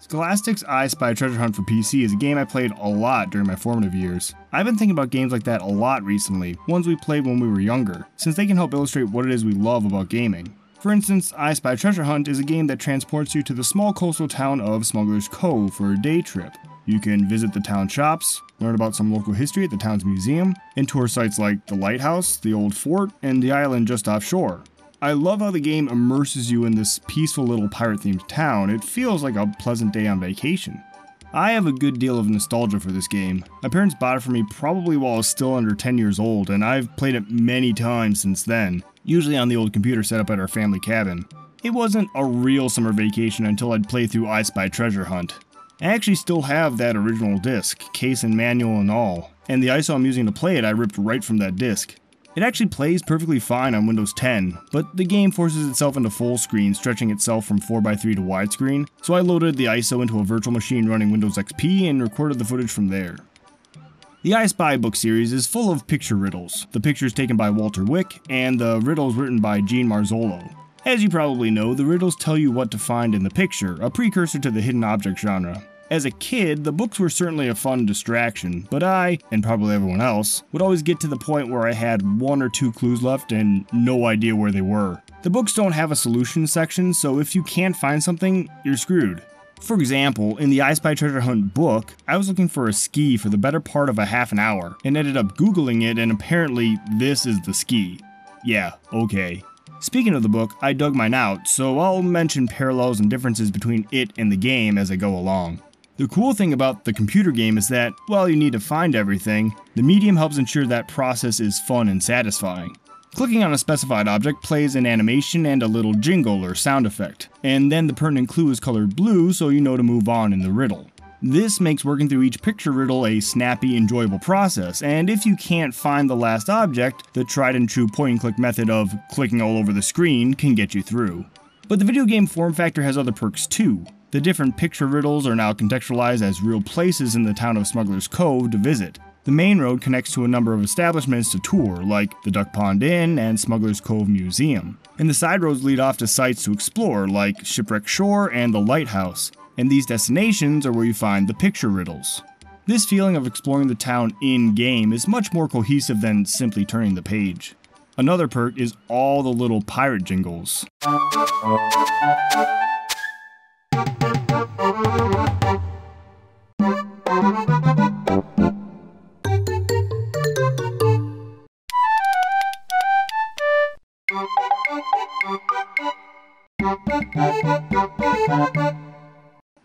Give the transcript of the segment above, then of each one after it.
Scholastic's I Spy Treasure Hunt for PC is a game I played a lot during my formative years. I've been thinking about games like that a lot recently, ones we played when we were younger, since they can help illustrate what it is we love about gaming. For instance, I Spy Treasure Hunt is a game that transports you to the small coastal town of Smuggler's Cove for a day trip. You can visit the town shops, learn about some local history at the town's museum, and tour sites like the Lighthouse, the old fort, and the island just offshore. I love how the game immerses you in this peaceful little pirate-themed town. It feels like a pleasant day on vacation. I have a good deal of nostalgia for this game. My parents bought it for me probably while I was still under 10 years old, and I've played it many times since then, usually on the old computer set up at our family cabin. It wasn't a real summer vacation until I'd play through I Spy Treasure Hunt. I actually still have that original disc, case and manual and all, and the ISO I'm using to play it I ripped right from that disc. It actually plays perfectly fine on Windows 10, but the game forces itself into full screen, stretching itself from 4:3 to widescreen, so I loaded the ISO into a virtual machine running Windows XP and recorded the footage from there. The I Spy book series is full of picture riddles, the pictures taken by Walter Wick, and the riddles written by Gene Marzolo. As you probably know, the riddles tell you what to find in the picture, a precursor to the hidden object genre. As a kid, the books were certainly a fun distraction, but I, and probably everyone else, would always get to the point where I had 1 or 2 clues left and no idea where they were. The books don't have a solution section, so if you can't find something, you're screwed. For example, in the I Spy Treasure Hunt book, I was looking for a ski for the better part of a half an hour, and ended up googling it, and apparently this is the ski. Yeah, okay. Speaking of the book, I dug mine out, so I'll mention parallels and differences between it and the game as I go along. The cool thing about the computer game is that, while you need to find everything, the medium helps ensure that process is fun and satisfying. Clicking on a specified object plays an animation and a little jingle or sound effect, and then the pertinent clue is colored blue so you know to move on in the riddle. This makes working through each picture riddle a snappy, enjoyable process, and if you can't find the last object, the tried and true point and click method of clicking all over the screen can get you through. But the video game form factor has other perks too. The different picture riddles are now contextualized as real places in the town of Smuggler's Cove to visit. The main road connects to a number of establishments to tour, like the Duck Pond Inn and Smuggler's Cove Museum. And the side roads lead off to sites to explore, like Shipwreck Shore and the Lighthouse. And these destinations are where you find the picture riddles. This feeling of exploring the town in-game is much more cohesive than simply turning the page. Another perk is all the little pirate jingles.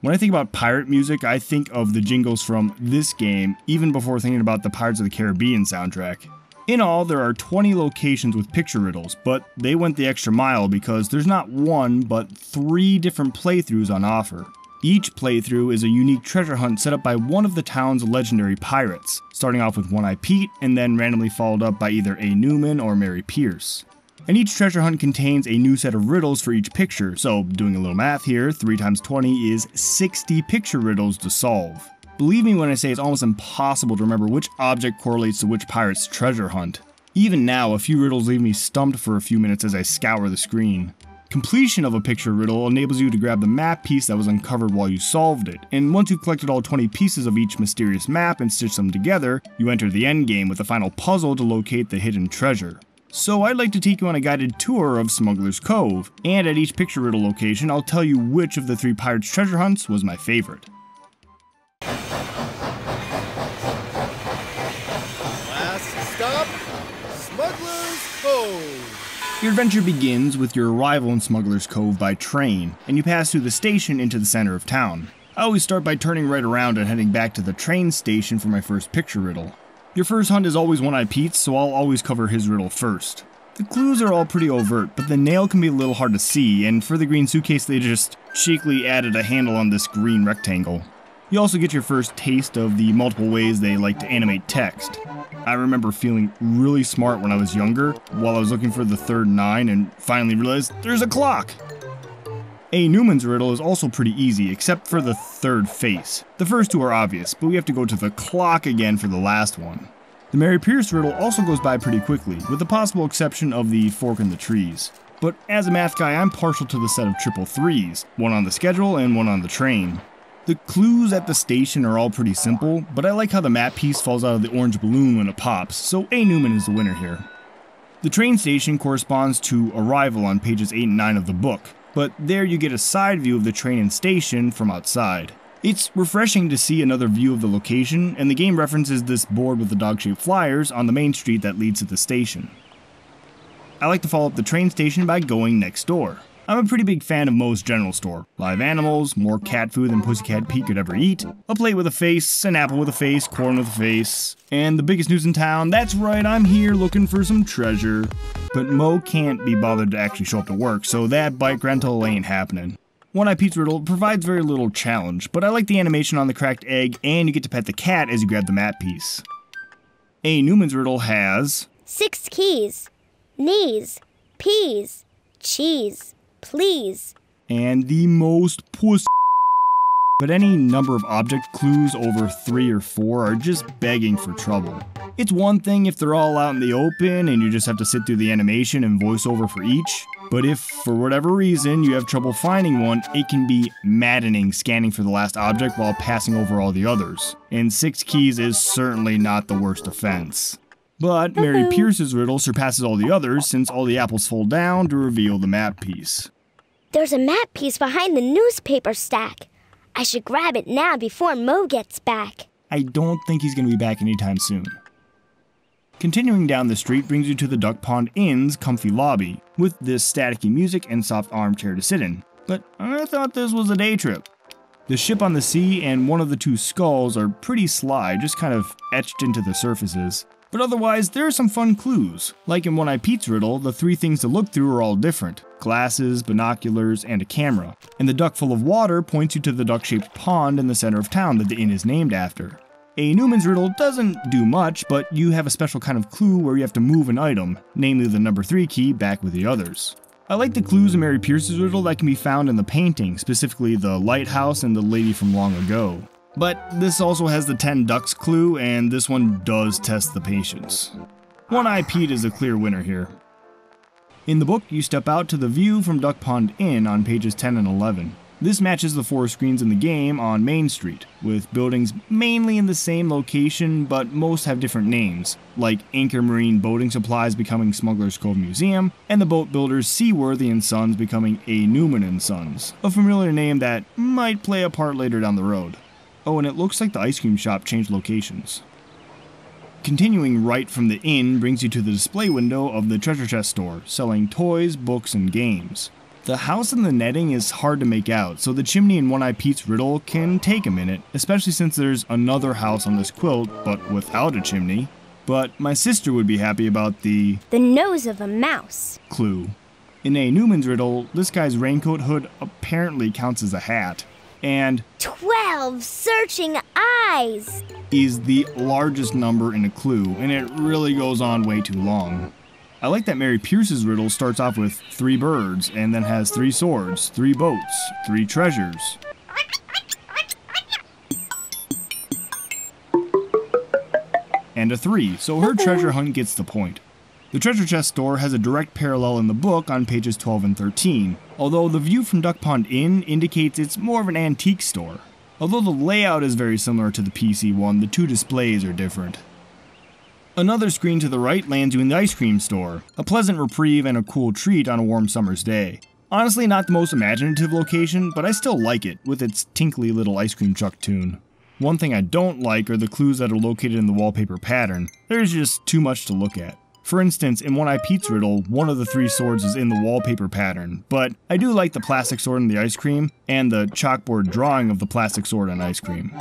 When I think about pirate music, I think of the jingles from this game, even before thinking about the Pirates of the Caribbean soundtrack. In all, there are 20 locations with picture riddles, but they went the extra mile because there's not 1, but 3 different playthroughs on offer. Each playthrough is a unique treasure hunt set up by one of the town's legendary pirates, starting off with One-Eye Pete and then randomly followed up by either a Newman or Mary Pierce. And each treasure hunt contains a new set of riddles for each picture, so doing a little math here, 3 times 20 is 60 picture riddles to solve. Believe me when I say it's almost impossible to remember which object correlates to which pirate's treasure hunt. Even now, a few riddles leave me stumped for a few minutes as I scour the screen. Completion of a picture riddle enables you to grab the map piece that was uncovered while you solved it, and once you've collected all 20 pieces of each mysterious map and stitched them together, you enter the endgame with the final puzzle to locate the hidden treasure. So I'd like to take you on a guided tour of Smuggler's Cove, and at each picture riddle location I'll tell you which of the 3 pirates' treasure hunts was my favorite. Last stop, Smuggler's Cove. Your adventure begins with your arrival in Smuggler's Cove by train, and you pass through the station into the center of town. I always start by turning right around and heading back to the train station for my first picture riddle. Your first hunt is always One-Eye Pete's, so I'll always cover his riddle first. The clues are all pretty overt, but the nail can be a little hard to see, and for the green suitcase they just cheekily added a handle on this green rectangle. You also get your first taste of the multiple ways they like to animate text. I remember feeling really smart when I was younger, while I was looking for the third 9 and finally realized there's a clock! A. Newman's riddle is also pretty easy, except for the third face. The first 2 are obvious, but we have to go to the clock again for the last one. The Mary Pierce riddle also goes by pretty quickly, with the possible exception of the fork in the trees. But as a math guy, I'm partial to the set of triple threes, one on the schedule and one on the train. The clues at the station are all pretty simple, but I like how the map piece falls out of the orange balloon when it pops, so A. Newman is the winner here. The train station corresponds to Arrival on pages 8 and 9 of the book, but there you get a side view of the train and station from outside. It's refreshing to see another view of the location, and the game references this board with the dog-shaped flyers on the main street that leads to the station. I like to follow up the train station by going next door. I'm a pretty big fan of Moe's General Store. Live animals, more cat food than Pussycat Pete could ever eat, a plate with a face, an apple with a face, corn with a face, and the biggest news in town, that's right, I'm here looking for some treasure. But Moe can't be bothered to actually show up to work, so that bike rental ain't happening. One Eye Pete's riddle provides very little challenge, but I like the animation on the cracked egg, and you get to pet the cat as you grab the map piece. A. Newman's riddle has 6 keys, knees, peas, cheese, please. And the most puss. But any number of object clues over 3 or 4 are just begging for trouble. It's one thing if they're all out in the open and you just have to sit through the animation and voiceover for each, but if for whatever reason you have trouble finding one, it can be maddening scanning for the last object while passing over all the others. And 6 keys is certainly not the worst offense. But Mary Pierce's riddle surpasses all the others since all the apples fall down to reveal the map piece. There's a map piece behind the newspaper stack. I should grab it now before Moe gets back. I don't think he's going to be back anytime soon. Continuing down the street brings you to the Duck Pond Inn's comfy lobby, with this staticky music and soft armchair to sit in. But I thought this was a day trip. The ship on the sea and one of the 2 skulls are pretty sly, just kind of etched into the surfaces. But otherwise, there are some fun clues. Like in One Eye Pete's riddle, the 3 things to look through are all different. Glasses, binoculars, and a camera. And the duck full of water points you to the duck-shaped pond in the center of town that the inn is named after. A. Newman's riddle doesn't do much, but you have a special kind of clue where you have to move an item, namely the number 3 key, back with the others. I like the clues in Mary Pierce's riddle that can be found in the painting, specifically the lighthouse and the lady from long ago. But this also has the 10 ducks clue, and this one does test the patience. One Eye Pete is a clear winner here. In the book, you step out to the view from Duck Pond Inn on pages 10 and 11. This matches the 4 screens in the game on Main Street, with buildings mainly in the same location, but most have different names, like Anchor Marine Boating Supplies becoming Smuggler's Cove Museum, and the boat builders Seaworthy & Sons becoming A. Newman & Sons, a familiar name that might play a part later down the road. Oh, and it looks like the ice cream shop changed locations. Continuing right from the inn brings you to the display window of the treasure chest store, selling toys, books, and games. The house and the netting is hard to make out, so the chimney in One Eye Pete's riddle can take a minute, especially since there's another house on this quilt, but without a chimney. But my sister would be happy about the nose of a mouse clue. In A. Newman's riddle, this guy's raincoat hood apparently counts as a hat, and 12 searching eyes is the largest number in a clue, and it really goes on way too long. I like that Mary Pierce's riddle starts off with 3 birds, and then has 3 swords, 3 boats, 3 treasures. And a 3, so her treasure hunt gets the point. The treasure chest store has a direct parallel in the book on pages 12 and 13, although the view from Duck Pond Inn indicates it's more of an antique store. Although the layout is very similar to the PC one, the 2 displays are different. Another screen to the right lands you in the ice cream store, a pleasant reprieve and a cool treat on a warm summer's day. Honestly, not the most imaginative location, but I still like it, with its tinkly little ice cream truck tune. One thing I don't like are the clues that are located in the wallpaper pattern. There's just too much to look at. For instance, in One Eye Pete's riddle, one of the 3 swords is in the wallpaper pattern, but I do like the plastic sword and the ice cream, and the chalkboard drawing of the plastic sword and ice cream.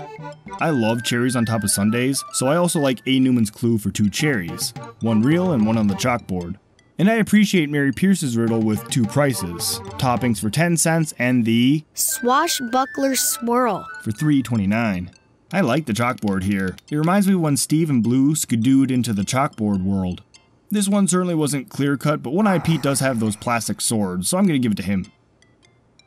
I love cherries on top of sundaes, so I also like A. Newman's clue for 2 cherries, one real and one on the chalkboard. And I appreciate Mary Pierce's riddle with 2 prices, toppings for 10 cents and the Swashbuckler Swirl for $3.29. I like the chalkboard here. It reminds me of when Steve and Blue skidooed into the chalkboard world. This one certainly wasn't clear-cut, but One Eye Pete does have those plastic swords, so I'm going to give it to him.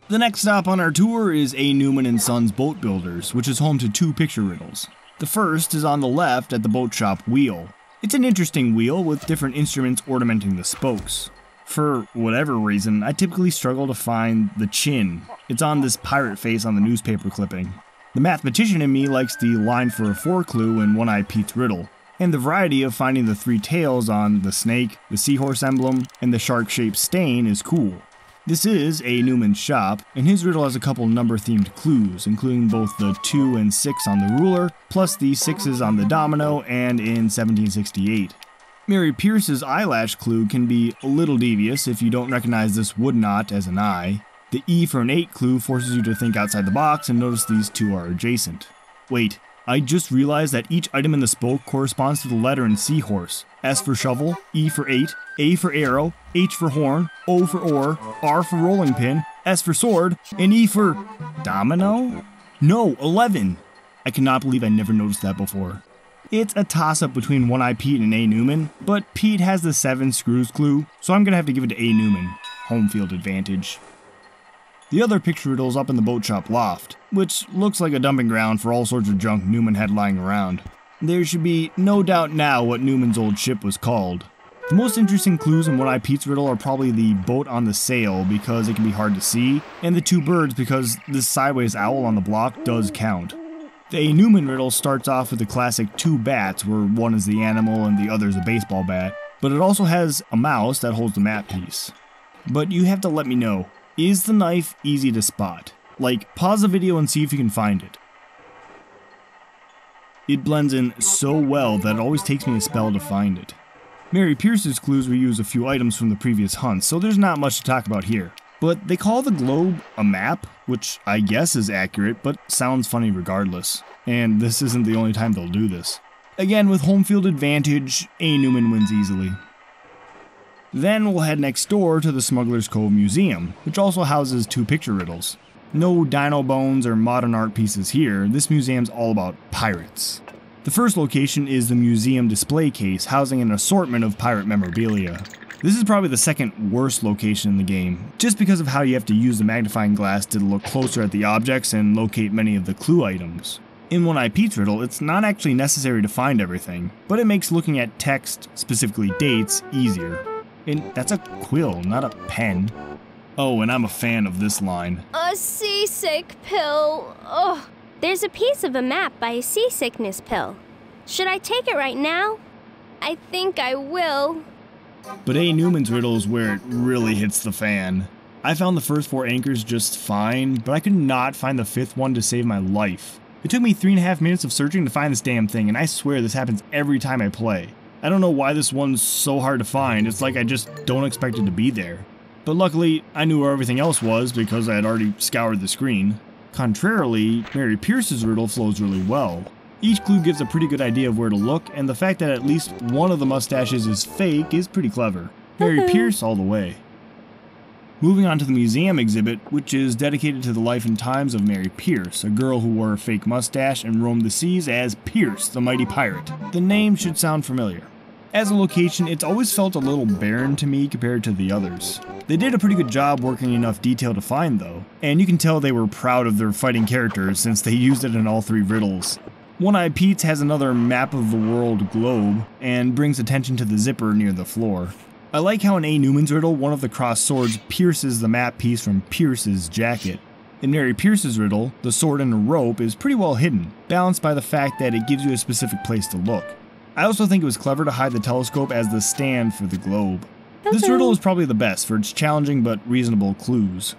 The next stop on our tour is A. Newman and Sons Boat Builders, which is home to 2 picture riddles. The first is on the left at the boat shop wheel. It's an interesting wheel with different instruments ornamenting the spokes. For whatever reason, I typically struggle to find the chin. It's on this pirate face on the newspaper clipping. The mathematician in me likes the line for a 4 clue in One Eye Pete's riddle, and the variety of finding the 3 tails on the snake, the seahorse emblem, and the shark-shaped stain is cool. This is A. Newman's shop, and his riddle has a couple number-themed clues, including both the 2 and 6 on the ruler, plus the 6s on the domino and in 1768. Mary Pierce's eyelash clue can be a little devious if you don't recognize this wood knot as an eye. The E for an 8 clue forces you to think outside the box and notice these 2 are adjacent. Wait, I just realized that each item in the spoke corresponds to the letter in seahorse. S for shovel, E for 8, A for arrow, H for horn, O for oar, R for rolling pin, S for sword, and E for domino? No, 11! I cannot believe I never noticed that before. It's a toss-up between One Eye Pete and A. Newman, but Pete has the 7 screws clue, so I'm gonna have to give it to A. Newman. Home field advantage. The other picture riddle is up in the boat shop Loft, which looks like a dumping ground for all sorts of junk Newman had lying around. There should be no doubt now what Newman's old ship was called. The most interesting clues in One Eye Pete's riddle are probably the boat on the sail because it can be hard to see, and the 2 birds because this sideways owl on the block does count. The A. Newman riddle starts off with the classic 2 bats where one is the animal and the other is a baseball bat, but it also has a mouse that holds the map piece. But you have to let me know, is the knife easy to spot? Like, pause the video and see if you can find it. It blends in so well that it always takes me a spell to find it. Mary Pierce's clues reuse a few items from the previous hunts, so there's not much to talk about here. But they call the globe a map, which I guess is accurate, but sounds funny regardless. And this isn't the only time they'll do this. Again, with home field advantage, A. Newman wins easily. Then we'll head next door to the Smuggler's Cove Museum, which also houses 2 picture riddles. No dino bones or modern art pieces here, this museum's all about pirates. The first location is the museum display case, housing an assortment of pirate memorabilia. This is probably the second worst location in the game, just because of how you have to use the magnifying glass to look closer at the objects and locate many of the clue items. In One Eye Pete's riddle, it's not actually necessary to find everything, but it makes looking at text, specifically dates, easier. And that's a quill, not a pen. Oh, and I'm a fan of this line. A seasick pill. Ugh. There's a piece of a map by a seasickness pill. Should I take it right now? I think I will. But A. Newman's riddle is where it really hits the fan. I found the first 4 anchors just fine, but I could not find the 5th one to save my life. It took me 3.5 minutes of searching to find this damn thing, and I swear this happens every time I play. I don't know why this one's so hard to find, it's like I just don't expect it to be there. But luckily, I knew where everything else was because I had already scoured the screen. Contrarily, Mary Pierce's riddle flows really well. Each clue gives a pretty good idea of where to look, and the fact that at least one of the mustaches is fake is pretty clever. Mary Pierce all the way. Moving on to the museum exhibit, which is dedicated to the life and times of Mary Pierce, a girl who wore a fake mustache and roamed the seas as Pierce, the mighty pirate. The name should sound familiar. As a location, it's always felt a little barren to me compared to the others. They did a pretty good job working enough detail to find though, and you can tell they were proud of their fighting characters since they used it in all 3 riddles. One Eye Pete's has another map of the world globe, and brings attention to the zipper near the floor. I like how in A. Newman's riddle, one of the crossed swords pierces the map piece from Pierce's jacket. In Mary Pierce's riddle, the sword and a rope is pretty well hidden, balanced by the fact that it gives you a specific place to look. I also think it was clever to hide the telescope as the stand for the globe. This riddle is probably the best for its challenging but reasonable clues.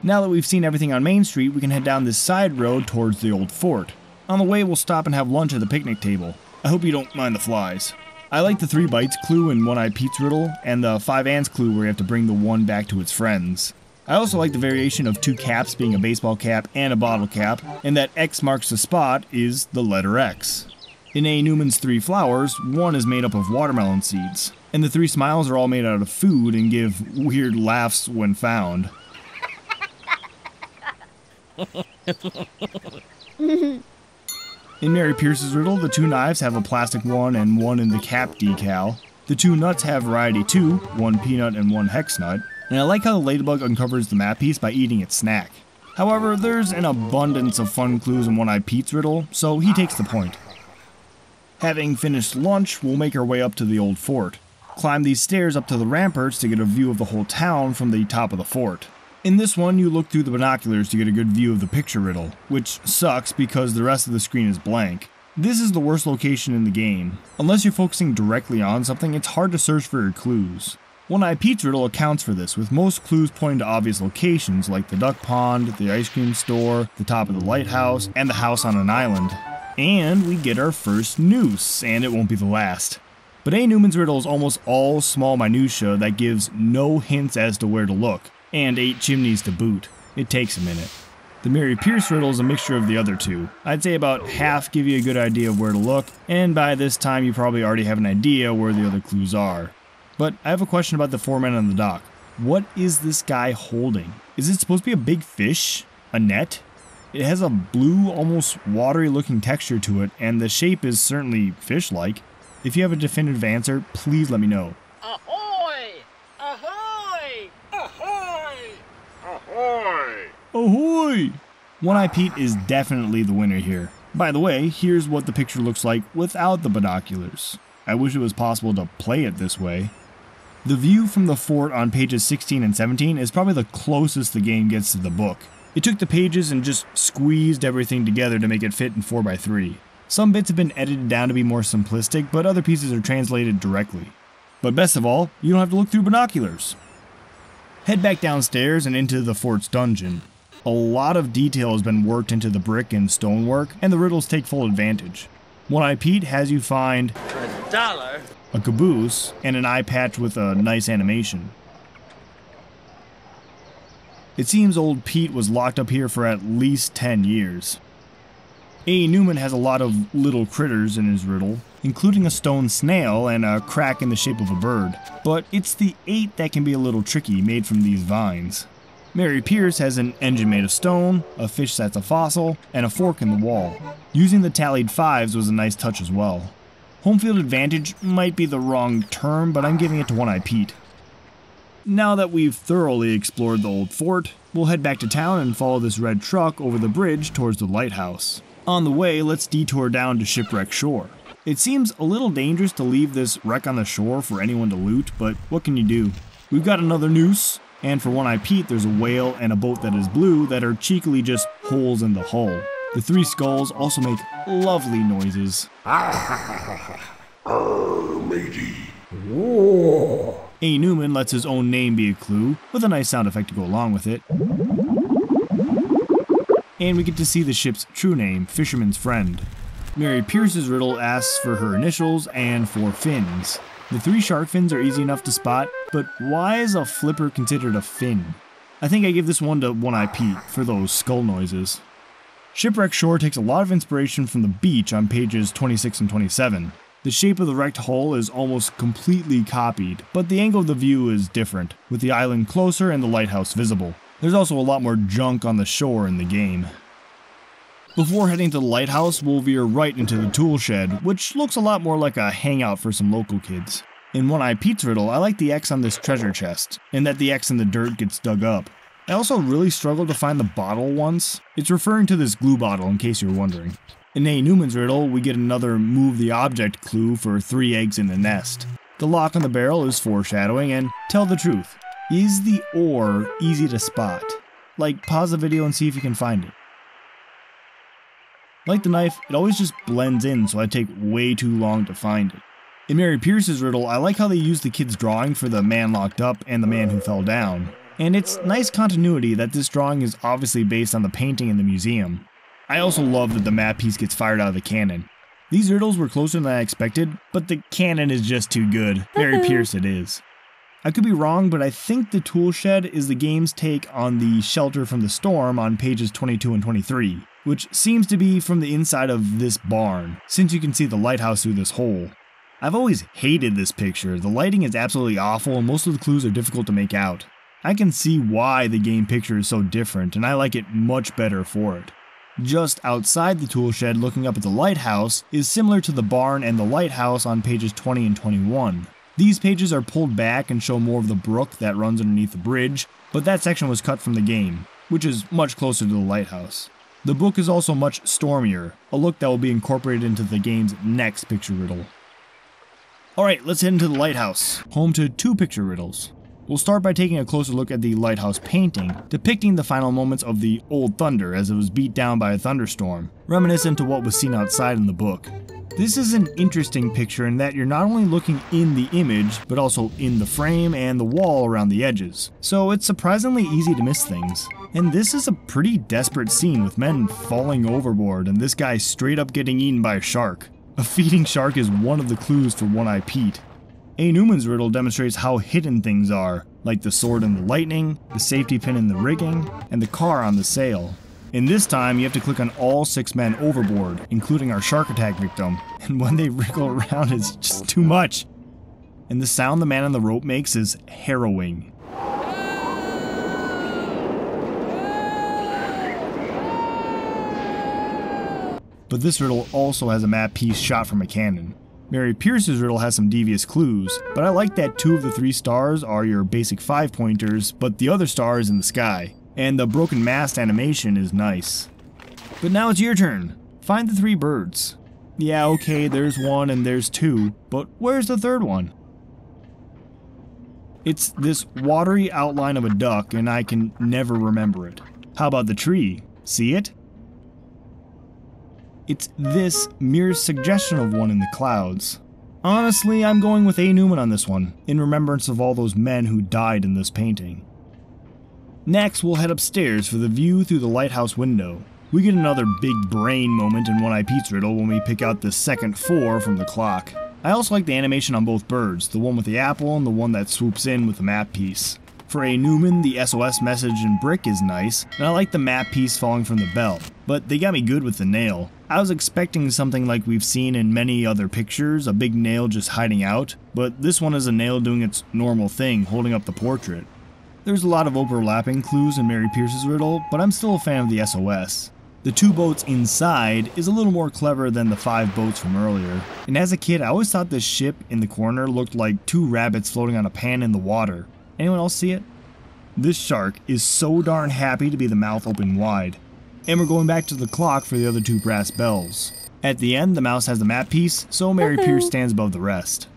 Now that we've seen everything on Main Street, we can head down this side road towards the old fort. On the way, we'll stop and have lunch at the picnic table. I hope you don't mind the flies. I like the 3 bites clue in One Eye Pete's riddle, and the 5 ants clue where you have to bring the one back to its friends. I also like the variation of 2 caps being a baseball cap and a bottle cap, and that X marks the spot is the letter X. In A. Newman's 3 flowers, one is made up of watermelon seeds, And the 3 smiles are all made out of food and give weird laughs when found. In Mary Pierce's riddle, the 2 knives have a plastic one and one in the cap decal. The 2 nuts have variety too, 1 peanut and 1 hex nut. And I like how the ladybug uncovers the map piece by eating its snack. However, there's an abundance of fun clues in One-Eyed Pete's riddle, so he takes the point. Having finished lunch, we'll make our way up to the old fort. Climb these stairs up to the ramparts to get a view of the whole town from the top of the fort. In this one, you look through the binoculars to get a good view of the picture riddle, which sucks because the rest of the screen is blank. This is the worst location in the game. Unless you're focusing directly on something, it's hard to search for your clues. One-Eyed Pete's riddle accounts for this, with most clues pointing to obvious locations like the duck pond, the ice cream store, the top of the lighthouse, and the house on an island. And we get our first noose, and it won't be the last. But A. Newman's riddle is almost all small minutia that gives no hints as to where to look, and 8 chimneys to boot. It takes a minute. The Mary Pierce riddle is a mixture of the other 2. I'd say about half give you a good idea of where to look, and by this time you probably already have an idea where the other clues are. But I have a question about the 4 men on the dock. What is this guy holding? Is it supposed to be a big fish? A net? It has a blue, almost watery looking texture to it, and the shape is certainly fish-like. If you have a definitive answer, please let me know. Ahoy! Ahoy! Ahoy! Ahoy! Ahoy! One-Eyed Pete is definitely the winner here. By the way, here's what the picture looks like without the binoculars. I wish it was possible to play it this way. The view from the fort on pages 16 and 17 is probably the closest the game gets to the book. It took the pages and just squeezed everything together to make it fit in 4x3. Some bits have been edited down to be more simplistic, but other pieces are translated directly. But best of all, you don't have to look through binoculars. Head back downstairs and into the fort's dungeon. A lot of detail has been worked into the brick and stonework, and the riddles take full advantage. One-Eyed Pete has you find $1, a caboose, and an eye patch with a nice animation. It seems old Pete was locked up here for at least 10 years. A. Newman has a lot of little critters in his riddle, including a stone snail and a crack in the shape of a bird, but it's the 8 that can be a little tricky, made from these vines. Mary Pierce has an engine made of stone, a fish that's a fossil, and a fork in the wall. Using the tallied 5s was a nice touch as well. Home field advantage might be the wrong term, but I'm giving it to One-Eyed Pete. Now that we've thoroughly explored the old fort, we'll head back to town and follow this red truck over the bridge towards the lighthouse. On the way, let's detour down to Shipwreck Shore. It seems a little dangerous to leave this wreck on the shore for anyone to loot, but what can you do? We've got another noose, and for One-Eyed Pete there's a whale and a boat that is blue that are cheekily just holes in the hull. The 3 skulls also make lovely noises. Matey. A. Newman lets his own name be a clue, with a nice sound effect to go along with it. And we get to see the ship's true name, Fisherman's Friend. Mary Pierce's riddle asks for her initials and 4 fins. The 3 shark fins are easy enough to spot, but why is a flipper considered a fin? I think I give this one to One-Eyed Pete for those skull noises. Shipwreck Shore takes a lot of inspiration from the beach on pages 26 and 27. The shape of the wrecked hull is almost completely copied, but the angle of the view is different, with the island closer and the lighthouse visible. There's also a lot more junk on the shore in the game. Before heading to the lighthouse, we'll veer right into the tool shed, which looks a lot more like a hangout for some local kids. In One-Eyed Pete's riddle, I like the X on this treasure chest, and that the X in the dirt gets dug up. I also really struggled to find the bottle once. It's referring to this glue bottle, in case you're wondering. In A. Newman's riddle, we get another move the object clue for 3 eggs in the nest. The lock on the barrel is foreshadowing, and tell the truth. Is the ore easy to spot? Like, pause the video and see if you can find it. Like the knife, it always just blends in, so I take way too long to find it. In Mary Pierce's riddle, I like how they use the kid's drawing for the man locked up and the man who fell down. And it's nice continuity that this drawing is obviously based on the painting in the museum. I also love that the map piece gets fired out of the cannon. These riddles were closer than I expected, but the cannon is just too good. Mary Pierce it is. I could be wrong, but I think the tool shed is the game's take on the shelter from the storm on pages 22 and 23, which seems to be from the inside of this barn, since you can see the lighthouse through this hole. I've always hated this picture. The lighting is absolutely awful and most of the clues are difficult to make out. I can see why the game picture is so different and I like it much better for it. Just outside the tool shed looking up at the lighthouse is similar to the barn and the lighthouse on pages 20 and 21. These pages are pulled back and show more of the brook that runs underneath the bridge, but that section was cut from the game, which is much closer to the lighthouse. The book is also much stormier, a look that will be incorporated into the game's next picture riddle. Alright, let's head into the lighthouse, home to 2 picture riddles. We'll start by taking a closer look at the lighthouse painting, depicting the final moments of the Old Thunder as it was beat down by a thunderstorm, reminiscent to what was seen outside in the book. This is an interesting picture in that you're not only looking in the image, but also in the frame and the wall around the edges, so it's surprisingly easy to miss things. And this is a pretty desperate scene with men falling overboard and this guy straight up getting eaten by a shark. A feeding shark is one of the clues for One-Eye Pete. A. Newman's riddle demonstrates how hidden things are, like the sword in the lightning, the safety pin in the rigging, and the car on the sail. In this time, you have to click on all 6 men overboard, including our shark attack victim, and when they wriggle around it's just too much. And the sound the man on the rope makes is harrowing. But this riddle also has a map piece shot from a cannon. Mary Pierce's riddle has some devious clues, but I like that 2 of the 3 stars are your basic 5-pointers, but the other star is in the sky. And the broken mast animation is nice. But now it's your turn. Find the 3 birds. Yeah, okay, there's 1 and there's 2, but where's the 3rd one? It's this watery outline of a duck and I can never remember it. How about the tree? See it? It's this mere suggestion of one in the clouds. Honestly, I'm going with A. Newman on this one, in remembrance of all those men who died in this painting. Next, we'll head upstairs for the view through the lighthouse window. We get another big brain moment in One-Eye Pete's riddle when we pick out the second 4 from the clock. I also like the animation on both birds, the one with the apple and the one that swoops in with the map piece. For A. Newman, the SOS message in brick is nice, and I like the map piece falling from the belt, but they got me good with the nail. I was expecting something like we've seen in many other pictures, a big nail just hiding out, but this one is a nail doing its normal thing, holding up the portrait. There's a lot of overlapping clues in Mary Pierce's riddle, but I'm still a fan of the SOS. The 2 boats inside is a little more clever than the 5 boats from earlier, and as a kid I always thought this ship in the corner looked like 2 rabbits floating on a pan in the water. Anyone else see it? This shark is so darn happy to be the mouth open wide. And we're going back to the clock for the other 2 brass bells. At the end, the mouse has the map piece, so Mary Pierce stands above the rest.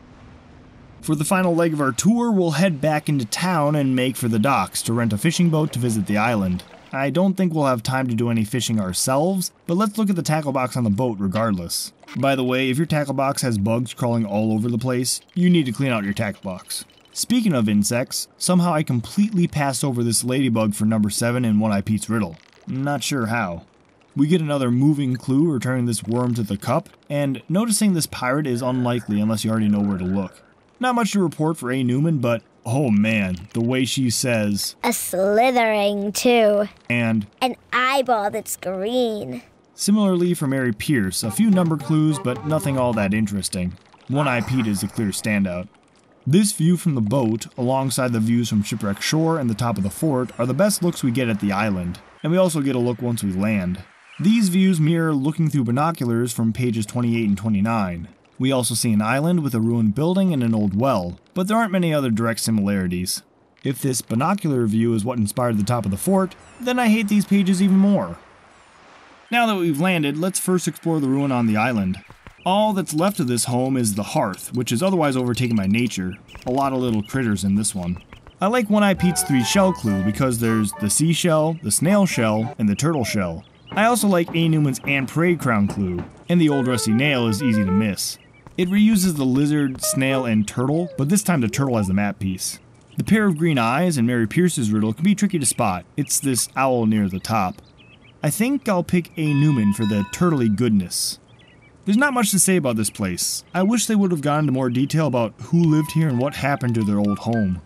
For the final leg of our tour, we'll head back into town and make for the docks to rent a fishing boat to visit the island. I don't think we'll have time to do any fishing ourselves, but let's look at the tackle box on the boat regardless. By the way, if your tackle box has bugs crawling all over the place, you need to clean out your tackle box. Speaking of insects, somehow I completely passed over this ladybug for number 7 in One-Eye Pete's riddle. Not sure how. We get another moving clue returning this worm to the cup, and noticing this pirate is unlikely unless you already know where to look. Not much to report for A. Newman, but oh man, the way she says, A slithering too. And an eyeball that's green. Similarly for Mary Pierce, a few number clues, but nothing all that interesting. One-Eye Pete is a clear standout. This view from the boat, alongside the views from Shipwreck Shore and the top of the fort, are the best looks we get at the island, and we also get a look once we land. These views mirror looking through binoculars from pages 28 and 29. We also see an island with a ruined building and an old well, but there aren't many other direct similarities. If this binocular view is what inspired the top of the fort, then I hate these pages even more. Now that we've landed, let's first explore the ruin on the island. All that's left of this home is the hearth, which is otherwise overtaken by nature. A lot of little critters in this one. I like One-Eye Pete's 3 shell clue because there's the seashell, the snail shell, and the turtle shell. I also like A. Newman's Anne Parade crown clue, and the old rusty nail is easy to miss. It reuses the lizard, snail, and turtle, but this time the turtle has the map piece. The pair of green eyes in Mary Pierce's riddle can be tricky to spot. It's this owl near the top. I think I'll pick A. Newman for the turtly goodness. There's not much to say about this place. I wish they would have gone into more detail about who lived here and what happened to their old home.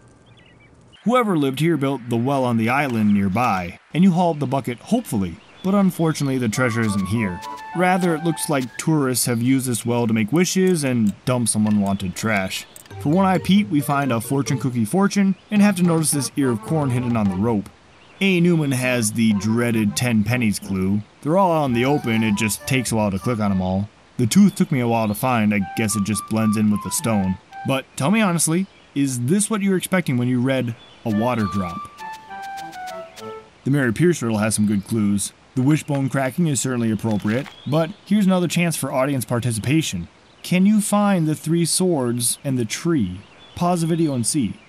Whoever lived here built the well on the island nearby, and you hauled the bucket, hopefully, but unfortunately the treasure isn't here. Rather, it looks like tourists have used this well to make wishes and dump some unwanted trash. For One-Eye Pete, we find a fortune cookie fortune and have to notice this ear of corn hidden on the rope. A. Newman has the dreaded 10 pennies clue. They're all out in the open, it just takes a while to click on them all. The tooth took me a while to find, I guess it just blends in with the stone. But tell me honestly, is this what you were expecting when you read A Water Drop? The Mary Pierce riddle has some good clues. The wishbone cracking is certainly appropriate, but here's another chance for audience participation. Can you find the 3 swords and the tree? Pause the video and see.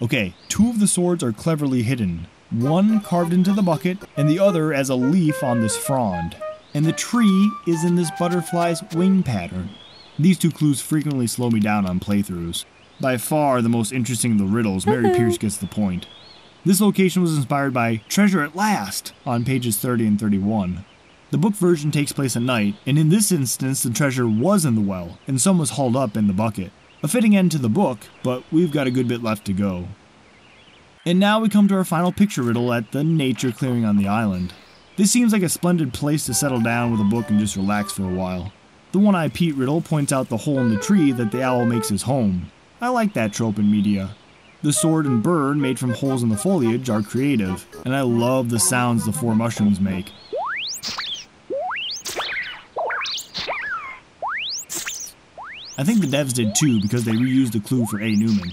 Okay, 2 of the swords are cleverly hidden. One carved into the bucket, and the other as a leaf on this frond. And the tree is in this butterfly's wing pattern. These 2 clues frequently slow me down on playthroughs. By far the most interesting of the riddles, Mary Pierce gets the point. This location was inspired by Treasure at Last on pages 30 and 31. The book version takes place at night, and in this instance the treasure was in the well, and some was hauled up in the bucket. A fitting end to the book, but we've got a good bit left to go. And now we come to our final picture riddle at the nature clearing on the island. This seems like a splendid place to settle down with a book and just relax for a while. The One-Eye Pete riddle points out the hole in the tree that the owl makes his home. I like that trope in media. The sword and bird made from holes in the foliage are creative, and I love the sounds the 4 mushrooms make. I think the devs did too because they reused the clue for A. Newman.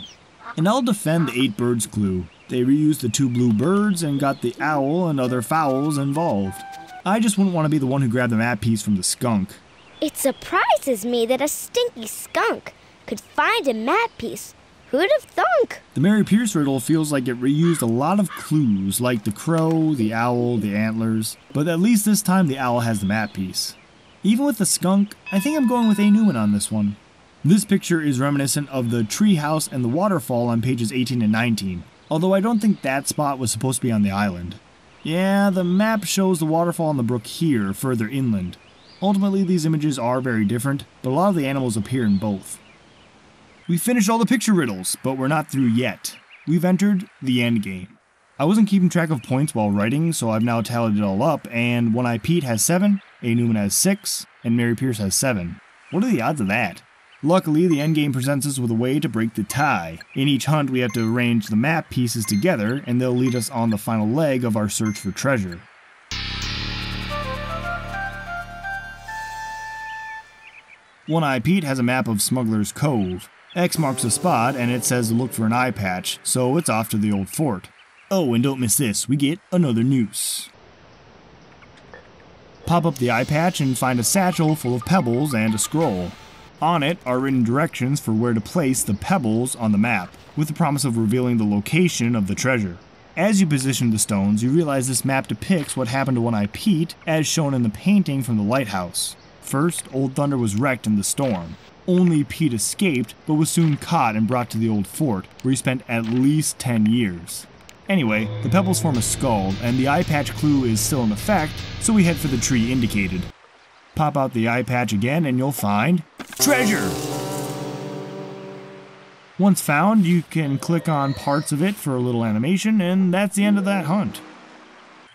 And I'll defend the 8 birds clue. They reused the 2 blue birds and got the owl and other fowls involved. I just wouldn't want to be the one who grabbed the map piece from the skunk. It surprises me that a stinky skunk could find a map piece. Who'd have thunk? The Mary Pierce riddle feels like it reused a lot of clues, like the crow, the owl, the antlers, but at least this time the owl has the map piece. Even with the skunk, I think I'm going with A. Newman on this one. This picture is reminiscent of the treehouse and the waterfall on pages 18 and 19, although I don't think that spot was supposed to be on the island. Yeah, the map shows the waterfall on the brook here, further inland. Ultimately, these images are very different, but a lot of the animals appear in both. We finished all the picture riddles, but we're not through yet. We've entered the end game. I wasn't keeping track of points while writing, so I've now tallied it all up, and One-Eye Pete has 7, A. Newman has 6, and Mary Pierce has 7. What are the odds of that? Luckily, the endgame presents us with a way to break the tie. In each hunt, we have to arrange the map pieces together, and they'll lead us on the final leg of our search for treasure. One-Eye Pete has a map of Smuggler's Cove. X marks the spot, and it says to look for an eye patch, so it's off to the old fort. Oh, and don't miss this, we get another noose. Pop up the eye patch and find a satchel full of pebbles and a scroll. On it are written directions for where to place the pebbles on the map, with the promise of revealing the location of the treasure. As you position the stones, you realize this map depicts what happened to One-Eye Pete, as shown in the painting from the lighthouse. First, Old Thunder was wrecked in the storm. Only Pete escaped, but was soon caught and brought to the old fort, where he spent at least 10 years. Anyway, the pebbles form a skull, and the eye patch clue is still in effect, so we head for the tree indicated. Pop out the eye patch again and you'll find treasure! Once found, you can click on parts of it for a little animation, and that's the end of that hunt.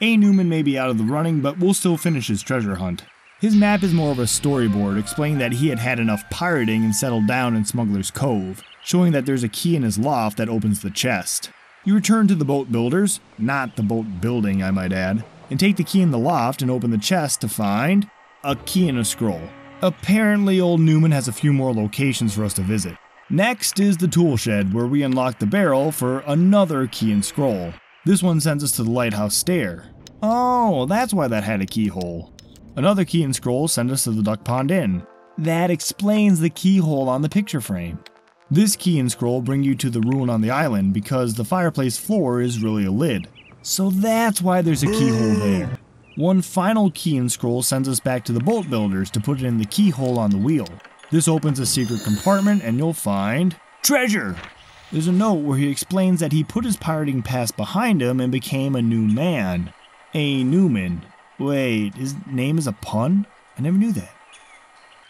A. Newman may be out of the running, but we'll still finish his treasure hunt. His map is more of a storyboard, explaining that he had had enough pirating and settled down in Smuggler's Cove, showing that there's a key in his loft that opens the chest. You return to the boat builders, not the boat building I might add, and take the key in the loft and open the chest to find a key and a scroll. Apparently old Newman has a few more locations for us to visit. Next is the tool shed, where we unlock the barrel for another key and scroll. This one sends us to the lighthouse stair. Oh, that's why that had a keyhole. Another key and scroll send us to the Duck Pond Inn. That explains the keyhole on the picture frame. This key and scroll bring you to the ruin on the island because the fireplace floor is really a lid. So that's why there's a keyhole there. One final key and scroll sends us back to the boat builders to put it in the keyhole on the wheel. This opens a secret compartment and you'll find treasure! There's a note where he explains that he put his pirating past behind him and became a new man. A. Newman. Wait, his name is a pun? I never knew that.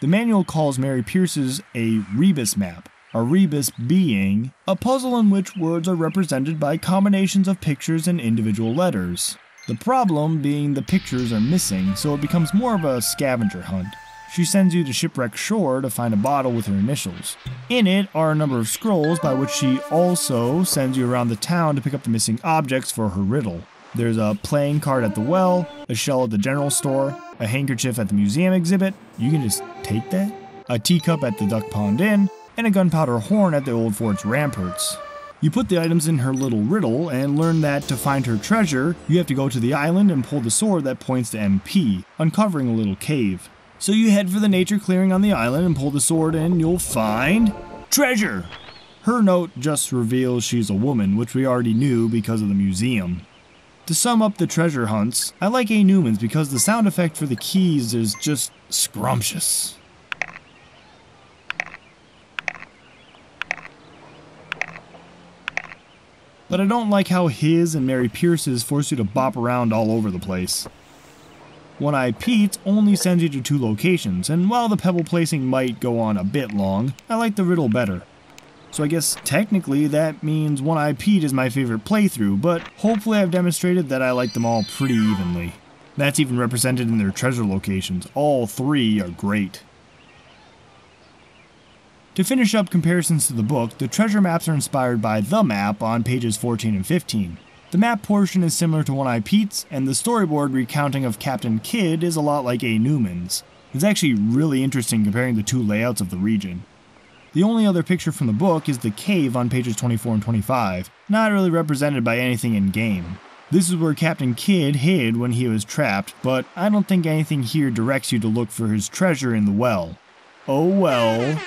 The manual calls Mary Pierce's a rebus map, a rebus being a puzzle in which words are represented by combinations of pictures and individual letters. The problem being the pictures are missing, so it becomes more of a scavenger hunt. She sends you to Shipwreck Shore to find a bottle with her initials. In it are a number of scrolls by which she also sends you around the town to pick up the missing objects for her riddle. There's a playing card at the well, a shell at the general store, a handkerchief at the museum exhibit, you can just take that, a teacup at the Duck Pond Inn, and a gunpowder horn at the old fort's ramparts. You put the items in her little riddle and learn that to find her treasure, you have to go to the island and pull the sword that points to MP, uncovering a little cave. So you head for the nature clearing on the island and pull the sword and you'll find treasure! Her note just reveals she's a woman, which we already knew because of the museum. To sum up the treasure hunts, I like A. Newman's because the sound effect for the keys is just scrumptious. But I don't like how his and Mary Pierce's force you to bop around all over the place. One Eye Pete's only sends you to 2 locations, and while the pebble placing might go on a bit long, I like the riddle better. So I guess technically that means One Eye Pete is my favorite playthrough, but hopefully I've demonstrated that I like them all pretty evenly. That's even represented in their treasure locations, all 3 are great. To finish up comparisons to the book, the treasure maps are inspired by the map on pages 14 and 15. The map portion is similar to One Eye Pete's, and the storyboard recounting of Captain Kidd is a lot like A. Newman's. It's actually really interesting comparing the 2 layouts of the region. The only other picture from the book is the cave on pages 24 and 25, not really represented by anything in game. This is where Captain Kidd hid when he was trapped, but I don't think anything here directs you to look for his treasure in the well. Oh well.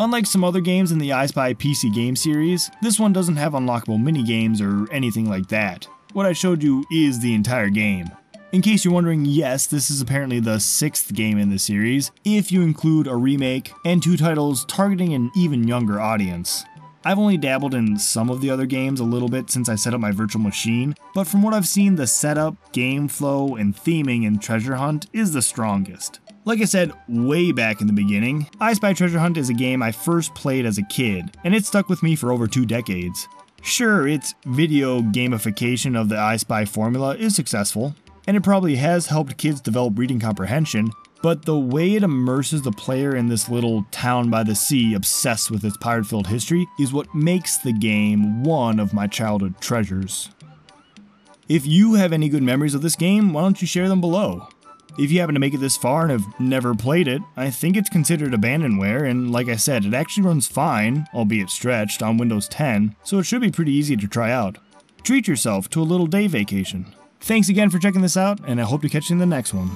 Unlike some other games in the I Spy PC game series, this one doesn't have unlockable minigames or anything like that. What I showed you is the entire game. In case you're wondering, yes, this is apparently the 6th game in the series, if you include a remake and 2 titles targeting an even younger audience. I've only dabbled in some of the other games a little bit since I set up my virtual machine, but from what I've seen, the setup, game flow, and theming in Treasure Hunt is the strongest. Like I said way back in the beginning, I Spy Treasure Hunt is a game I first played as a kid, and it stuck with me for over 2 decades. Sure, its video gamification of the I Spy formula is successful, and it probably has helped kids develop reading comprehension, but the way it immerses the player in this little town by the sea obsessed with its pirate-filled history is what makes the game one of my childhood treasures. If you have any good memories of this game, why don't you share them below? If you happen to make it this far and have never played it, I think it's considered abandonware, and like I said, it actually runs fine, albeit stretched, on Windows 10, so it should be pretty easy to try out. Treat yourself to a little day vacation. Thanks again for checking this out, and I hope to catch you in the next one.